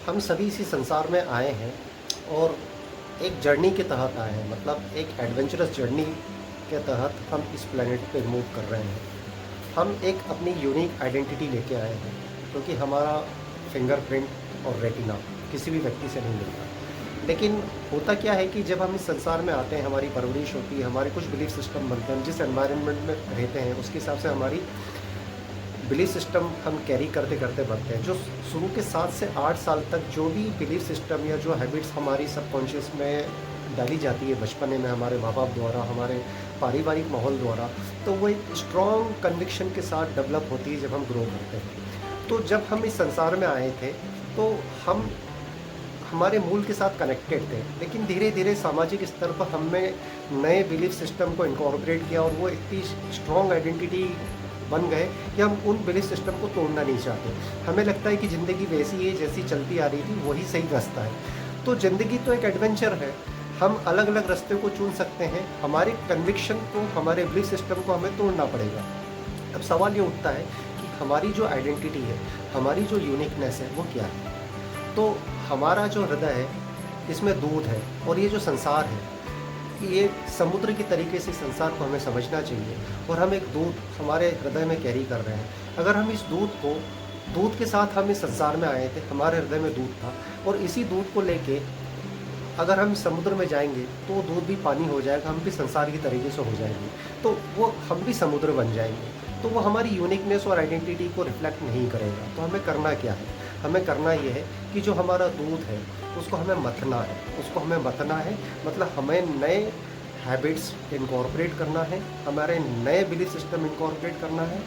हम सभी इसी संसार में आए हैं और एक जर्नी के तहत आए हैं, मतलब एक एडवेंचरस जर्नी के तहत हम इस प्लेनेट पे मूव कर रहे हैं। हम एक अपनी यूनिक आइडेंटिटी लेके आए हैं, क्योंकि हमारा फिंगरप्रिंट और रेटिना किसी भी व्यक्ति से नहीं मिलता। लेकिन होता क्या है कि जब हम इस संसार में आते हैं, हमारी परवरिश होती है, हमारे कुछ बिलीफ सिस्टम बनते हैं, हम जिस एनवायरनमेंट में रहते हैं उसके हिसाब से हमारी बिलीफ सिस्टम हम कैरी करते करते बढ़ते हैं। जो शुरू के 7 से 8 साल तक जो भी बिलीफ सिस्टम या जो हैबिट्स हमारी सबकॉन्शियस में डाली जाती है बचपने में हमारे माँ बाप द्वारा, हमारे पारिवारिक माहौल द्वारा, तो वो एक स्ट्रॉन्ग कन्विक्शन के साथ डेवलप होती है जब हम ग्रो करते हैं। तो जब हम इस संसार में आए थे तो हम हमारे मूल के साथ कनेक्टेड थे, लेकिन धीरे धीरे सामाजिक स्तर पर हमने नए बिलीफ सिस्टम को इनकॉर्पोरेट किया और वो इतनी स्ट्रॉन्ग आइडेंटिटी बन गए कि हम उन बिलीफ सिस्टम को तोड़ना नहीं चाहते। हमें लगता है कि ज़िंदगी वैसी है जैसी चलती आ रही थी, वही सही रास्ता है। तो ज़िंदगी तो एक एडवेंचर है, हम अलग अलग रास्ते को चुन सकते हैं। हमारे कन्विक्शन को, हमारे बिलीफ सिस्टम को हमें तोड़ना पड़ेगा। अब सवाल ये उठता है कि हमारी जो आइडेंटिटी है, हमारी जो यूनिकनेस है, वो क्या है। तो हमारा जो हृदय है, इसमें दूध है, और ये जो संसार है, ये समुद्र की तरीके से संसार को हमें समझना चाहिए। और हम एक दूध हमारे हृदय में कैरी कर रहे हैं। अगर हम इस दूध के साथ हम इस संसार में आए थे, हमारे हृदय में दूध था, और इसी दूध को लेके अगर हम समुद्र में जाएंगे तो वो दूध भी पानी हो जाएगा, हम भी संसार की तरीके से हो जाएंगे, तो वो हम भी समुद्र बन जाएंगे। तो वो हमारी यूनिकनेस और आइडेंटिटी को रिफ्लेक्ट नहीं करेगा। तो हमें करना क्या है? हमें करना ये है कि जो हमारा दूध है उसको हमें मथना है, मतलब हमें नए हैबिट्स इनकॉर्पोरेट करना है, हमारे नए बिलीफ सिस्टम इनकॉर्पोरेट करना है।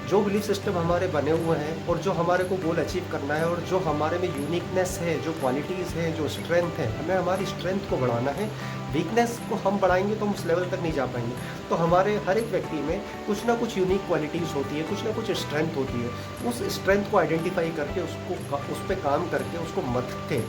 जो बिलीफ सिस्टम हमारे बने हुए हैं और जो हमारे को गोल अचीव करना है, और जो हमारे में यूनिकनेस है, जो क्वालिटीज़ हैं, जो स्ट्रेंथ है, हमें हमारी स्ट्रेंथ को बढ़ाना है। वीकनेस को हम बढ़ाएंगे तो हम उस लेवल तक नहीं जा पाएंगे। तो हमारे हर एक व्यक्ति में कुछ ना कुछ यूनिक क्वालिटीज़ होती है, कुछ ना कुछ स्ट्रेंथ होती है। उस स्ट्रेंथ को आइडेंटिफाई करके उस पर काम करके उसको मथ के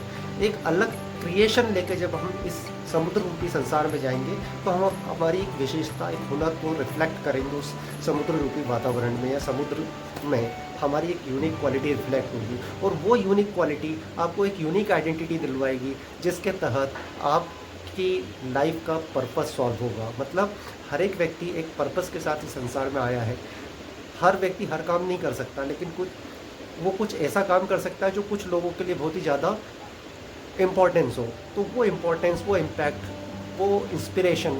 एक अलग क्रिएशन लेके जब हम इस समुद्र रूपी संसार में जाएंगे तो हम हमारी एक विशेषता, एक हुनर को रिफ्लेक्ट करेंगे उस समुद्र रूपी वातावरण में, या समुद्र में हमारी एक यूनिक क्वालिटी रिफ्लेक्ट होगी। और वो यूनिक क्वालिटी आपको एक यूनिक आइडेंटिटी दिलवाएगी, जिसके तहत आपकी लाइफ का पर्पस सॉल्व होगा। मतलब हर एक व्यक्ति एक पर्पस के साथ इस संसार में आया है। हर व्यक्ति हर काम नहीं कर सकता, लेकिन कुछ ऐसा काम कर सकता है जो कुछ लोगों के लिए बहुत ही ज़्यादा इम्पोर्टेंस हो। तो वो इम्पोर्टेंस, वो इम्पैक्ट, वो इंस्पिरेशन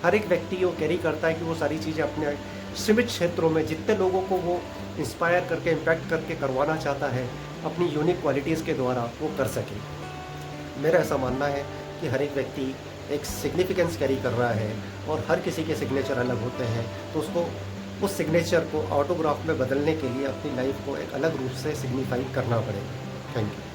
हर एक व्यक्ति को कैरी करता है कि वो सारी चीज़ें अपने सीमित क्षेत्रों में जितने लोगों को वो इंस्पायर करके, इम्पैक्ट करके करवाना चाहता है अपनी यूनिक क्वालिटीज़ के द्वारा, वो कर सके। मेरा ऐसा मानना है कि हर एक व्यक्ति एक सिग्निफिकेंस कैरी कर रहा है, और हर किसी के सिग्नेचर अलग होते हैं। तो उसको उस सिग्नेचर को ऑटोग्राफ में बदलने के लिए अपनी लाइफ को एक अलग रूप से सिग्निफाई करना पड़ेगा। Thank you.